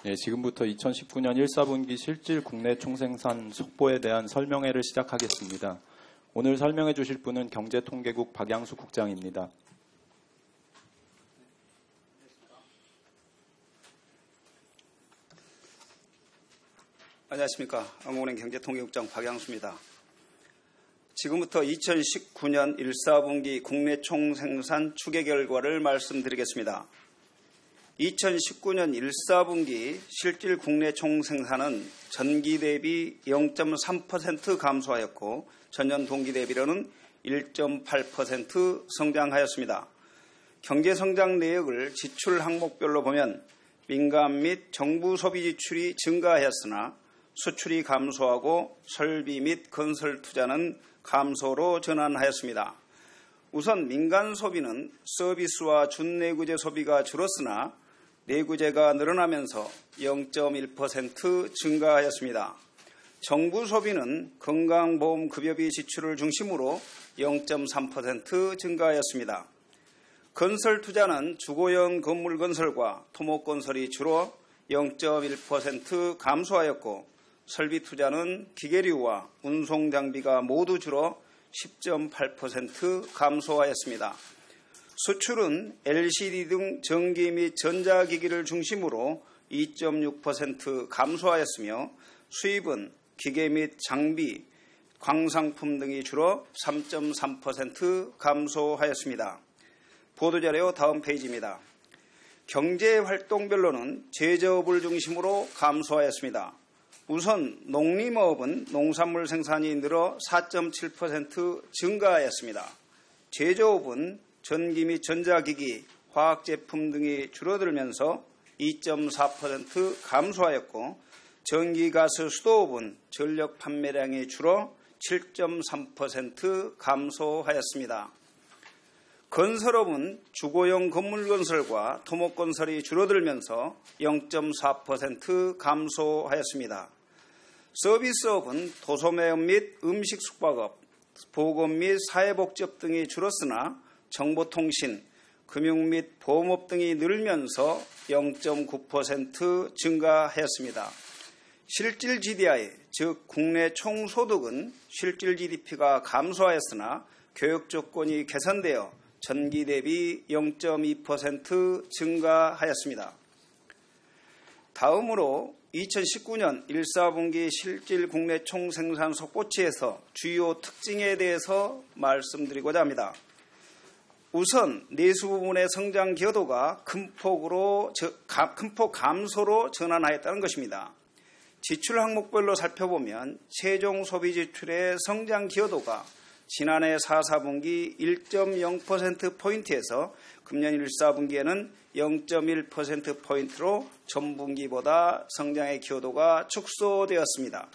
예, 지금부터 2019년 1사분기 실질 국내 총생산 속보에 대한 설명회를 시작하겠습니다. 오늘 설명해 주실 분은 경제통계국 박양수 국장입니다. 안녕하십니까. 한국은행 경제통계국장 박양수입니다. 지금부터 2019년 1사분기 국내 총생산 추계 결과를 말씀드리겠습니다. 2019년 1사분기 실질 국내 총생산은 전기 대비 0.3% 감소하였고 전년 동기 대비로는 1.8% 성장하였습니다. 경제성장 내역을 지출 항목별로 보면 민간 및 정부 소비 지출이 증가하였으나 수출이 감소하고 설비 및 건설 투자는 감소로 전환하였습니다. 우선 민간 소비는 서비스와 준내구재 소비가 줄었으나 내구재가 늘어나면서 0.1% 증가하였습니다. 정부 소비는 건강보험급여비 지출을 중심으로 0.3% 증가하였습니다. 건설 투자는 주거용 건물 건설과 토목 건설이 주로 0.1% 감소하였고 설비 투자는 기계류와 운송 장비가 모두 줄어 10.8% 감소하였습니다. 수출은 LCD 등 전기 및 전자기기를 중심으로 2.6% 감소하였으며 수입은 기계 및 장비, 광상품 등이 줄어 3.3% 감소하였습니다. 보도자료 다음 페이지입니다. 경제활동별로는 제조업을 중심으로 감소하였습니다. 우선 농림업은 농산물 생산이 늘어 4.7% 증가하였습니다. 제조업은 전기 및 전자기기, 화학제품 등이 줄어들면서 2.4% 감소하였고 전기가스 수도업은 전력 판매량이 줄어 7.3% 감소하였습니다. 건설업은 주거용 건물 건설과 토목 건설이 줄어들면서 0.4% 감소하였습니다. 서비스업은 도소매업 및 음식 숙박업, 보건 및 사회복지업 등이 줄었으나 정보통신, 금융 및 보험업 등이 늘면서 0.9% 증가하였습니다. 실질 GDI, 즉 국내 총소득은 실질 GDP가 감소하였으나 교육 조건이 개선되어 전기 대비 0.2% 증가하였습니다. 다음으로 2019년 1사분기 실질 국내 총생산 속보치에서 주요 특징에 대해서 말씀드리고자 합니다. 우선 내수 부분의 성장 기여도가 큰 폭 감소로 전환하였다는 것입니다. 지출 항목별로 살펴보면 최종 소비 지출의 성장 기여도가 지난해 4사분기 1.0%포인트에서 금년 1사분기에는 0.1%포인트로 전분기보다 성장의 기여도가 축소되었습니다.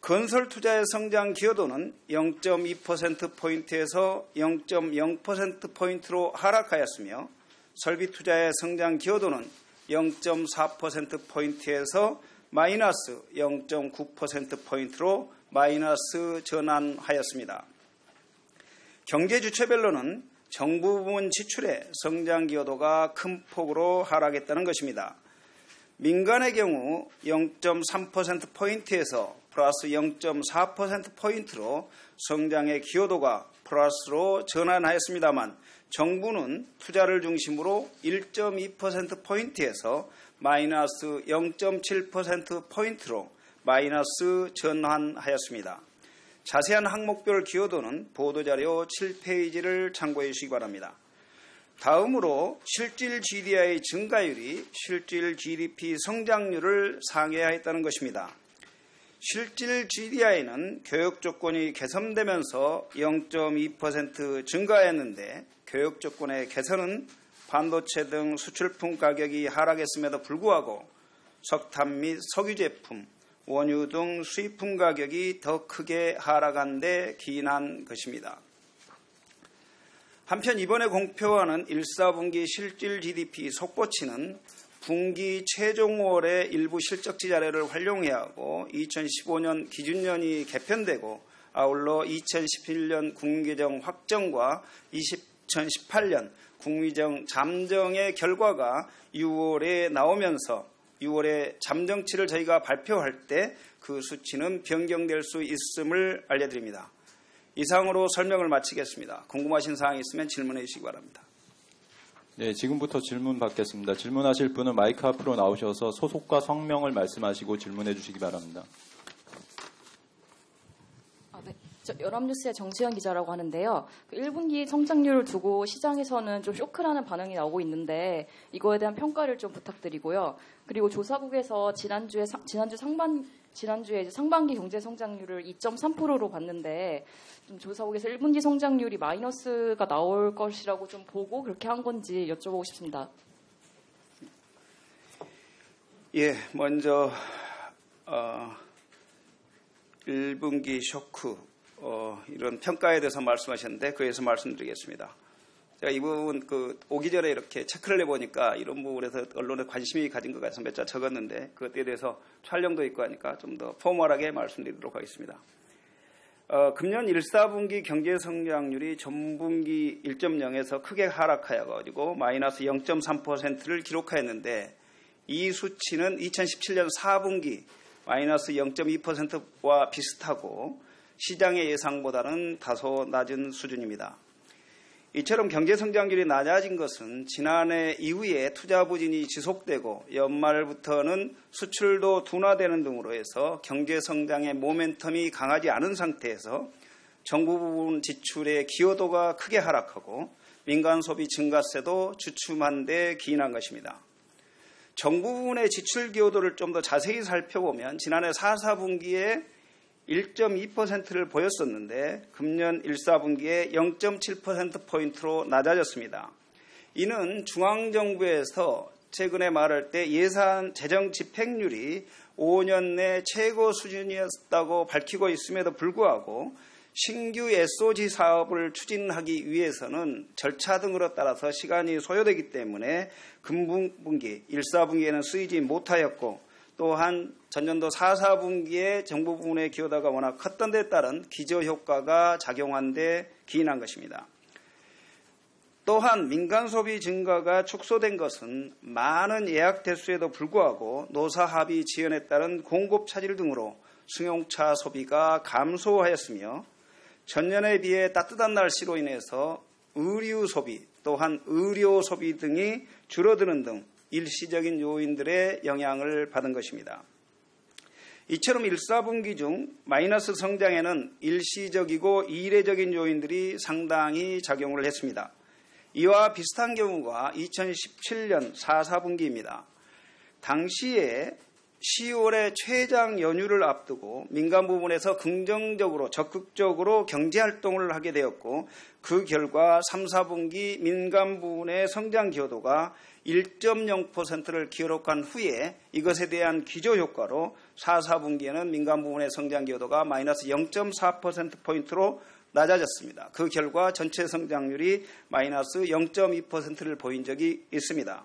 건설 투자의 성장 기여도는 0.2%포인트에서 0.0%포인트로 하락하였으며 설비 투자의 성장 기여도는 0.4%포인트에서 마이너스 0.9%포인트로 마이너스 전환하였습니다. 경제 주체별로는 정부 부문 지출의 성장 기여도가 큰 폭으로 하락했다는 것입니다. 민간의 경우 0.3%포인트에서 플러스 0.4%포인트로 성장의 기여도가 플러스로 전환하였습니다만 정부는 투자를 중심으로 1.2%포인트에서 마이너스 0.7%포인트로 마이너스 전환하였습니다. 자세한 항목별 기여도는 보도자료 7페이지를 참고해 주시기 바랍니다. 다음으로 실질 GDI 증가율이 실질 GDP 성장률을 상회하였다는 것입니다. 실질 GDI는 교역 조건이 개선되면서 0.2% 증가했는데 교역 조건의 개선은 반도체 등 수출품 가격이 하락했음에도 불구하고 석탄 및 석유 제품, 원유 등 수입품 가격이 더 크게 하락한 데 기인한 것입니다. 한편 이번에 공표하는 1사분기 실질 GDP 속보치는 분기 최종월의 일부 실적지 자료를 활용해야 하고 2015년 기준년이 개편되고 아울러 2011년 국민계정 확정과 2018년 국민계정 잠정의 결과가 6월에 나오면서 6월에 잠정치를 저희가 발표할 때 그 수치는 변경될 수 있음을 알려드립니다. 이상으로 설명을 마치겠습니다. 궁금하신 사항이 있으면 질문해 주시기 바랍니다. 네, 지금부터 질문 받겠습니다. 질문하실 분은 마이크 앞으로 나오셔서 소속과 성명을 말씀하시고 질문해 주시기 바랍니다. 네. 연합뉴스의 정지현 기자라고 하는데요. 1분기 성장률을 두고 시장에서는 좀 쇼크라는 반응이 나오고 있는데 이거에 대한 평가를 좀 부탁드리고요. 그리고 조사국에서 지난주에 이제 상반기 경제 성장률을 2.3%로 봤는데 좀 조사국에서 1분기 성장률이 마이너스가 나올 것이라고 좀 보고 그렇게 한 건지 여쭤보고 싶습니다. 예, 먼저 1분기 쇼크 이런 평가에 대해서 말씀하셨는데 그에서 말씀드리겠습니다. 제가 이 부분 오기 전에 이렇게 체크를 해보니까 이런 부분에서 언론에 관심이 가진 것 같아서 몇 자 적었는데 그것에 대해서 촬영도 있고 하니까 좀 더 포멀하게 말씀드리도록 하겠습니다. 금년 1, 4분기 경제 성장률이 전분기 1.0에서 크게 하락하여가지고 마이너스 0.3%를 기록하였는데 이 수치는 2017년 4분기 마이너스 0.2%와 비슷하고 시장의 예상보다는 다소 낮은 수준입니다. 이처럼 경제성장률이 낮아진 것은 지난해 이후에 투자 부진이 지속되고 연말부터는 수출도 둔화되는 등으로 해서 경제성장의 모멘텀이 강하지 않은 상태에서 정부 부분 지출의 기여도가 크게 하락하고 민간 소비 증가세도 주춤한 데 기인한 것입니다. 정부 부분의 지출 기여도를 좀 더 자세히 살펴보면 지난해 4, 4분기에 1.2%를 보였었는데 금년 1, 4분기에 0.7%포인트로 낮아졌습니다. 이는 중앙정부에서 최근에 말할 때 예산 재정 집행률이 5년 내 최고 수준이었다고 밝히고 있음에도 불구하고 신규 SOG 사업을 추진하기 위해서는 절차 등으로 따라서 시간이 소요되기 때문에 금분기 1, 4분기에는 쓰이지 못하였고 또한 전년도 4, 4분기에 정부 부문의 기여도가 워낙 컸던 데 따른 기저효과가 작용한 데 기인한 것입니다. 또한 민간 소비 증가가 축소된 것은 많은 예약 대수에도 불구하고 노사 합의 지연에 따른 공급 차질 등으로 승용차 소비가 감소하였으며 전년에 비해 따뜻한 날씨로 인해서 의류 소비 또한 의료 소비 등이 줄어드는 등 일시적인 요인들의 영향을 받은 것입니다. 이처럼 1, 4분기 중 마이너스 성장에는 일시적이고 이례적인 요인들이 상당히 작용을 했습니다. 이와 비슷한 경우가 2017년 4, 4분기입니다. 당시에 10월에 최장 연휴를 앞두고 민간 부문에서 긍정적으로 적극적으로 경제활동을 하게 되었고 그 결과 3, 4분기 민간 부문의 성장 기여도가 1.0%를 기록한 후에 이것에 대한 기저효과로 4, 4분기에는 민간 부문의 성장 기여도가 마이너스 0.4%포인트로 낮아졌습니다. 그 결과 전체 성장률이 마이너스 0.2%를 보인 적이 있습니다.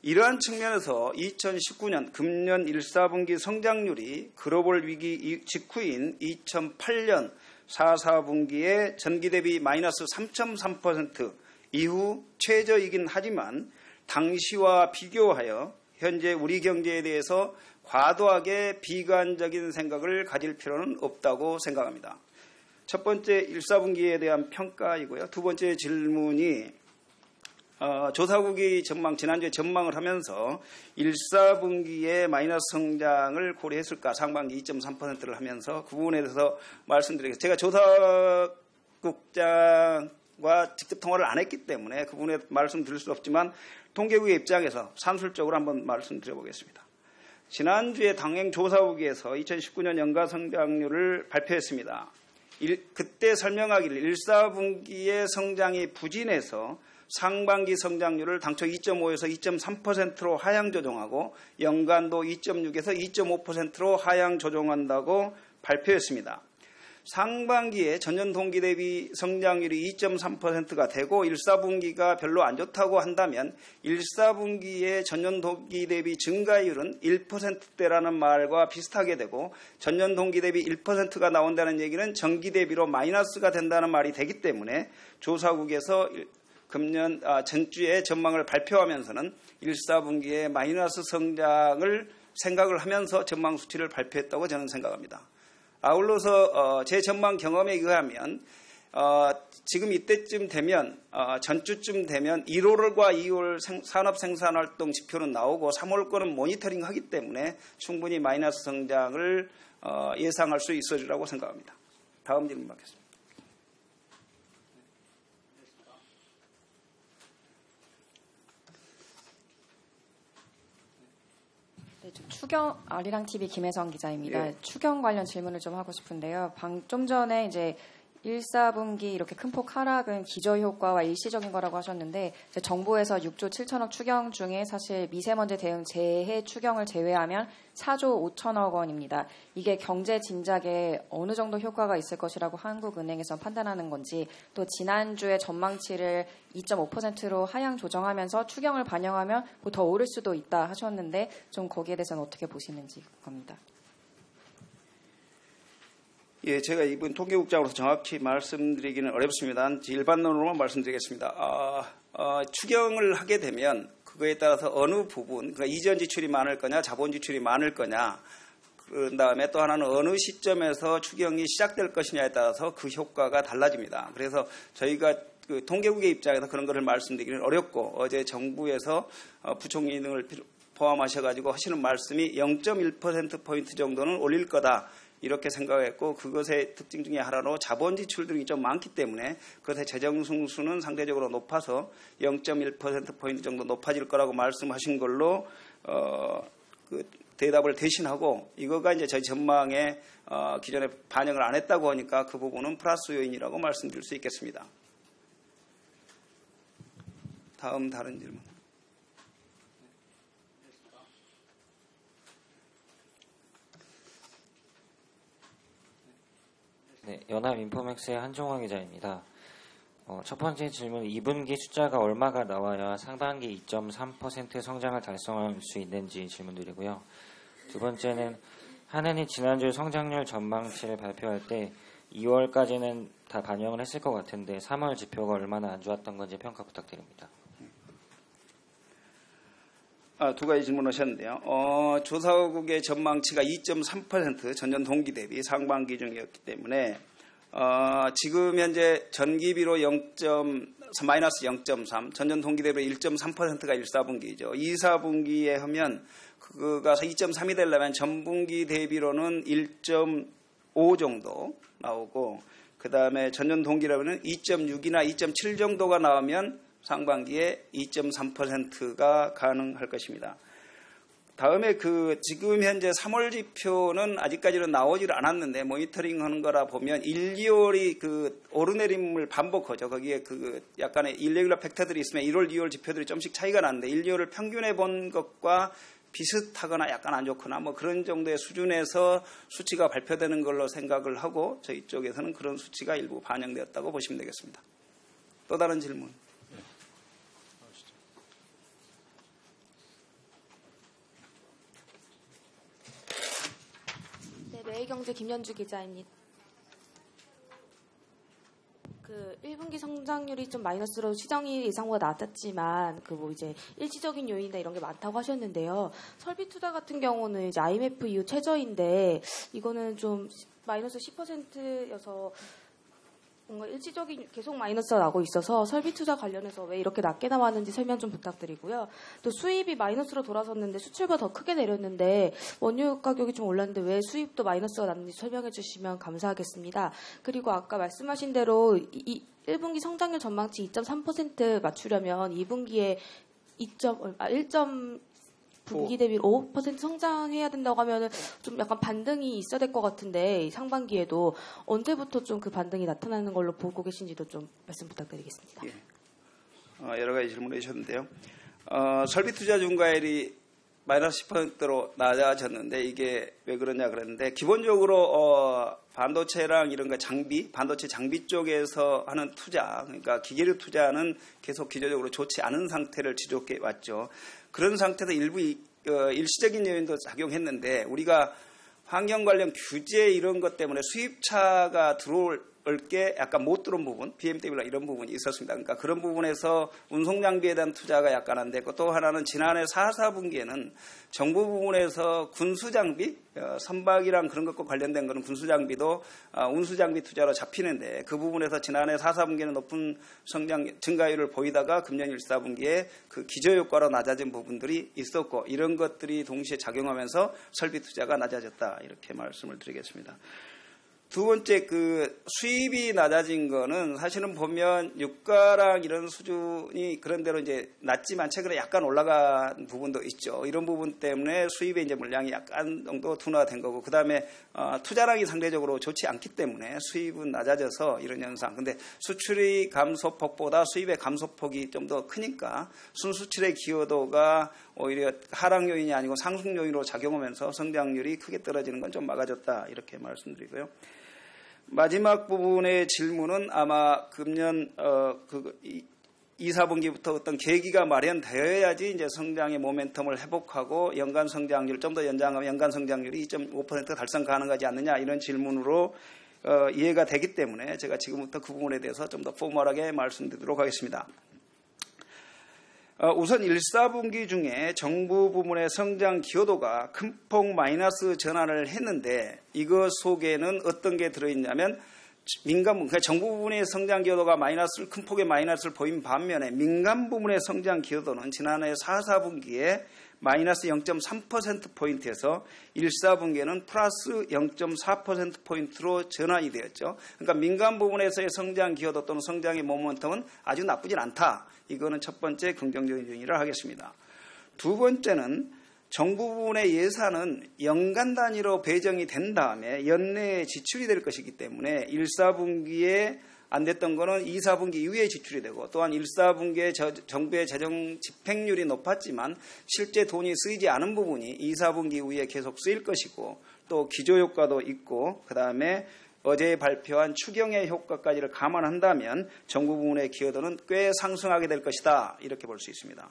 이러한 측면에서 2019년 금년 1, 4분기 성장률이 글로벌 위기 직후인 2008년 4, 4분기에 전기 대비 마이너스 3.3% 이후 최저이긴 하지만 당시와 비교하여 현재 우리 경제에 대해서 과도하게 비관적인 생각을 가질 필요는 없다고 생각합니다. 첫 번째 1, 4분기에 대한 평가이고요. 두 번째 질문이 조사국이 지난주에 전망을 하면서 1, 4분기에 마이너스 성장을 고려했을까 상반기 2.3%를 하면서 그 부분에 대해서 말씀드리겠습니다. 제가 조사국장과 직접 통화를 안 했기 때문에 그 부분에 말씀드릴 수 없지만 통계국의 입장에서 산술적으로 한번 말씀드려보겠습니다. 지난주에 당행조사국에서 2019년 연가 성장률을 발표했습니다. 그때 설명하기를 1, 4분기의 성장이 부진해서 상반기 성장률을 당초 2.5에서 2.3%로 하향 조정하고 연간도 2.6에서 2.5%로 하향 조정한다고 발표했습니다. 상반기에 전년 동기 대비 성장률이 2.3%가 되고 1, 4분기가 별로 안 좋다고 한다면 1, 4분기의 전년 동기 대비 증가율은 1%대라는 말과 비슷하게 되고 전년 동기 대비 1%가 나온다는 얘기는 전기 대비로 마이너스가 된다는 말이 되기 때문에 조사국에서 금년 전주에 전망을 발표하면서는 1, 4분기에 마이너스 성장을 생각을 하면서 전망 수치를 발표했다고 저는 생각합니다. 아울러서 제 전망 경험에 의하면 지금 이때쯤 되면 전주쯤 되면 1월과 2월 산업 생산활동 지표는 나오고 3월 거는 모니터링하기 때문에 충분히 마이너스 성장을 예상할 수 있으리라고 생각합니다. 다음 질문 받겠습니다. 추경 아리랑 TV 김혜성 기자입니다. 예. 추경 관련 질문을 좀 하고 싶은데요. 좀 전에 이제 1, 4분기 이렇게 큰 폭 하락은 기저효과와 일시적인 거라고 하셨는데 이제 정부에서 6조 7천억 추경 중에 사실 미세먼지 대응 재해 추경을 제외하면 4조 5천억 원입니다. 이게 경제 진작에 어느 정도 효과가 있을 것이라고 한국은행에서 판단하는 건지 또 지난주에 전망치를 2.5%로 하향 조정하면서 추경을 반영하면 뭐 더 오를 수도 있다 하셨는데 좀 거기에 대해서는 어떻게 보시는지 겁니다. 예, 제가 이번 통계국장으로서 정확히 말씀드리기는 어렵습니다. 일반론으로만 말씀드리겠습니다. 추경을 하게 되면 그거에 따라서 어느 부분, 그러니까 이전 지출이 많을 거냐, 자본 지출이 많을 거냐, 그런 다음에 또 하나는 어느 시점에서 추경이 시작될 것이냐에 따라서 그 효과가 달라집니다. 그래서 저희가 그 통계국의 입장에서 그런 것을 말씀드리기는 어렵고 어제 정부에서 부총리 등을 포함하셔가지고 하시는 말씀이 0.1%포인트 정도는 올릴 거다. 이렇게 생각했고 그것의 특징 중에 하나로 자본 지출들이 좀 많기 때문에 그것의 재정 승수는 상대적으로 높아서 0.1%포인트 정도 높아질 거라고 말씀하신 걸로 그 대답을 대신하고 이거가 이제 저희 전망에 기존에 반영을 안 했다고 하니까 그 부분은 플러스 요인이라고 말씀드릴 수 있겠습니다. 다음 다른 질문. 네, 연합인포맥스의 한종화 기자입니다. 첫 번째 질문, 2분기 숫자가 얼마가 나와야 상반기 2.3% 성장을 달성할 수 있는지 질문드리고요. 두 번째는 한은이 지난주 성장률 전망치를 발표할 때 2월까지는 다 반영을 했을 것 같은데 3월 지표가 얼마나 안 좋았던 건지 평가 부탁드립니다. 두 가지 질문하셨는데요. 조사국의 전망치가 2.3% 전년 동기 대비 상반기 중이었기 때문에 지금 현재 전기비로 마이너스 0.3, 전년 동기 대비 1.3%가 1, 4분기죠. 2, 4분기에 하면 그거가 2.3이 되려면 전분기 대비로는 1.5 정도 나오고 그 다음에 전년 동기라면 2.6이나 2.7 정도가 나오면 상반기에 2.3%가 가능할 것입니다. 다음에 지금 현재 3월 지표는 아직까지는 나오질 않았는데 모니터링 하는 거라 보면 1, 2월이 오르내림을 반복하죠. 거기에 약간의 일레귤러 팩터들이 있으면 1월, 2월 지표들이 좀씩 차이가 나는데 1, 2월을 평균해 본 것과 비슷하거나 약간 안 좋거나 뭐 그런 정도의 수준에서 수치가 발표되는 걸로 생각을 하고 저희 쪽에서는 그런 수치가 일부 반영되었다고 보시면 되겠습니다. 또 다른 질문. 매일경제 김연주 기자입니다. 1분기 성장률이 좀 마이너스로 시장이 예상보다 낮았지만 이제 일시적인 요인이나 이런 게 많다고 하셨는데요. 설비 투자 같은 경우는 이제 IMF 이후 최저인데 이거는 좀 마이너스 10%여서 뭔가 일시적인 계속 마이너스가 나고 있어서 설비 투자 관련해서 왜 이렇게 낮게 나왔는지 설명 좀 부탁드리고요. 또 수입이 마이너스로 돌아섰는데 수출보다 더 크게 내렸는데 원유 가격이 좀 올랐는데 왜 수입도 마이너스가 났는지 설명해 주시면 감사하겠습니다. 그리고 아까 말씀하신 대로 1분기 성장률 전망치 2.3% 맞추려면 2분기에 1. 분기 대비 5% 성장해야 된다고 하면은 좀 약간 반등이 있어야 될 것 같은데 상반기에도 언제부터 좀 그 반등이 나타나는 걸로 보고 계신지도 좀 말씀 부탁드리겠습니다. 예. 여러 가지 질문을 해주셨는데요. 설비 투자 중과율이 마이너스 10%로 낮아졌는데 이게 왜 그러냐 그랬는데 기본적으로 반도체랑 이런 거 반도체 장비 쪽에서 하는 투자, 그러니까 기계류 투자는 계속 기저적으로 좋지 않은 상태를 지속해 왔죠. 그런 상태에서 일부 일시적인 요인도 작용했는데 우리가 환경 관련 규제 이런 것 때문에 수입차가 들어올 게 약간 못 들어온 부분, BMW나 이런 부분이 있었습니다. 그러니까 그런 부분에서 운송 장비에 대한 투자가 약간 안 됐고, 또 하나는 지난해 4, 4분기에는 정부 부분에서 군수 장비, 선박이랑 그런 것과 관련된 거는 군수 장비도 운수 장비 투자로 잡히는데, 그 부분에서 지난해 4, 4분기에는 높은 증가율을 보이다가 금년 1, 4분기에 그 기저 효과로 낮아진 부분들이 있었고, 이런 것들이 동시에 작용하면서 설비 투자가 낮아졌다, 이렇게 말씀을 드리겠습니다. 두 번째, 그 수입이 낮아진 거는 사실은 보면 유가랑 이런 수준이 그런 대로 이제 낮지만 최근에 약간 올라간 부분도 있죠. 이런 부분 때문에 수입의 이제 물량이 약간 정도 둔화가 된 거고, 그 다음에 투자량이 상대적으로 좋지 않기 때문에 수입은 낮아져서 이런 현상. 근데 수출의 감소폭보다 수입의 감소폭이 좀 더 크니까 순수출의 기여도가 오히려 하락 요인이 아니고 상승 요인으로 작용하면서 성장률이 크게 떨어지는 건 좀 막아졌다, 이렇게 말씀드리고요. 마지막 부분의 질문은 아마 금년 2, 4분기부터 어떤 계기가 마련되어야지 이제 성장의 모멘텀을 회복하고 연간 성장률 좀 더 연장하면 연간 성장률이 2.5% 달성 가능하지 않느냐, 이런 질문으로 이해가 되기 때문에 제가 지금부터 그 부분에 대해서 좀 더 포멀하게 말씀드리도록 하겠습니다. 우선 1, 4분기 중에 정부 부문의 성장 기여도가 큰 폭 마이너스 전환을 했는데, 이것 속에는 어떤 게 들어있냐면 민간 부분, 그러니까 정부 부문의 성장 기여도가 큰 폭의 마이너스를 보인 반면에 민간 부문의 성장 기여도는 지난해 4, 4분기에 마이너스 0.3%포인트에서 1, 4분기에는 플러스 0.4%포인트로 전환이 되었죠. 그러니까 민간 부분에서의 성장 기여도 또는 성장의 모멘텀은 아주 나쁘진 않다. 이거는 첫 번째 긍정적인 요인이라 하겠습니다. 두 번째는 정부 부분의 예산은 연간 단위로 배정이 된 다음에 연내에 지출이 될 것이기 때문에 1, 4분기에 안 됐던 거는 2, 4분기 이후에 지출이 되고, 또한 1, 4분기에 정부의 재정 집행률이 높았지만 실제 돈이 쓰이지 않은 부분이 2, 4분기 이후에 계속 쓰일 것이고, 또 기조효과도 있고, 그 다음에 어제 발표한 추경의 효과까지를 감안한다면 정부 부문의 기여도는 꽤 상승하게 될 것이다, 이렇게 볼 수 있습니다.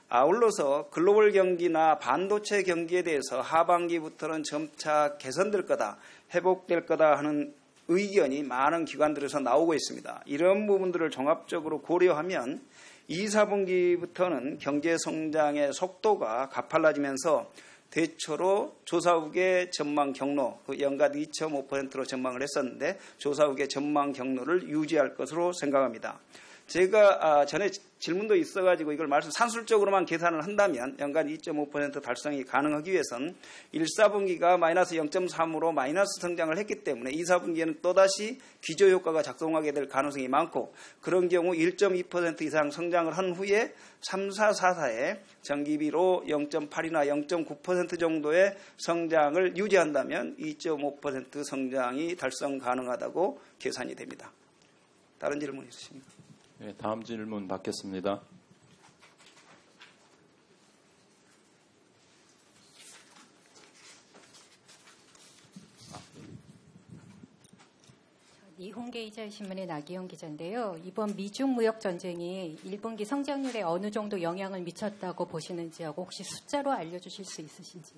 아울러서 글로벌 경기나 반도체 경기에 대해서 하반기부터는 점차 개선될 거다, 회복될 거다 하는 의견이 많은 기관들에서 나오고 있습니다. 이런 부분들을 종합적으로 고려하면 2, 4분기부터는 경제 성장의 속도가 가팔라지면서 대초로 조사국의 전망 경로, 연간 2.5%로 전망을 했었는데 조사국의 전망 경로를 유지할 것으로 생각합니다. 제가 전에 질문도 있어가지고 이걸 산술적으로만 계산을 한다면 연간 2.5% 달성이 가능하기 위해서는 1, 4분기가 마이너스 0.3으로 마이너스 성장을 했기 때문에 2, 4분기에는 또다시 기저효과가 작동하게 될 가능성이 많고, 그런 경우 1.2% 이상 성장을 한 후에 3, 4, 4사에 정기비로 0.8이나 0.9% 정도의 성장을 유지한다면 2.5% 성장이 달성 가능하다고 계산이 됩니다. 다른 질문 있으십니까? 네, 다음 질문 받겠습니다. 니혼게이자 신문의 나기영 기자인데요. 이번 미중 무역 전쟁이 1분기 성장률에 어느 정도 영향을 미쳤다고 보시는지 하고, 혹시 숫자로 알려주실 수 있으신지.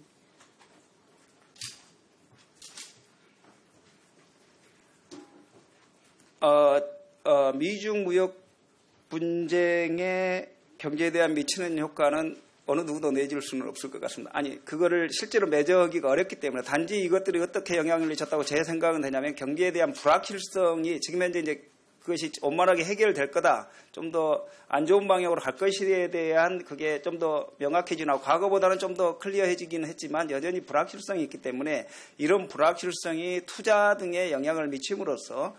미중 무역 분쟁의 경제에 대한 미치는 효과는 어느 누구도 내줄 수는 없을 것 같습니다. 아니, 그거를 실제로 매저하기가 어렵기 때문에, 단지 이것들이 어떻게 영향을 미쳤다고 제 생각은 되냐면, 경제에 대한 불확실성이 지금 현재 이제 그것이 원만하게 해결될 거다, 좀 더 안 좋은 방향으로 갈 것에 대한 그게 좀 더 명확해지나 과거보다는 좀 더 클리어해지기는 했지만 여전히 불확실성이 있기 때문에, 이런 불확실성이 투자 등에 영향을 미침으로써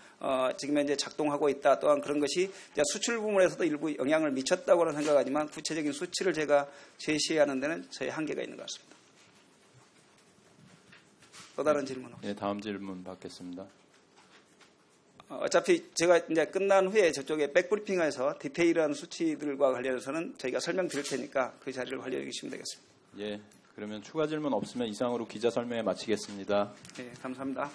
지금 현재 작동하고 있다. 또한 그런 것이 수출 부문에서도 일부 영향을 미쳤다고는 생각하지만 구체적인 수치를 제가 제시하는 데는 저희 한계가 있는 것 같습니다. 또 다른 질문 없습니다. 네, 다음 질문 받겠습니다. 어차피 제가 이제 끝난 후에 저쪽에 백브리핑에서 디테일한 수치들과 관련해서는 저희가 설명드릴 테니까 그 자리를 활용해 주시면 되겠습니다. 예, 그러면 추가 질문 없으면 이상으로 기자 설명회 마치겠습니다. 네, 감사합니다.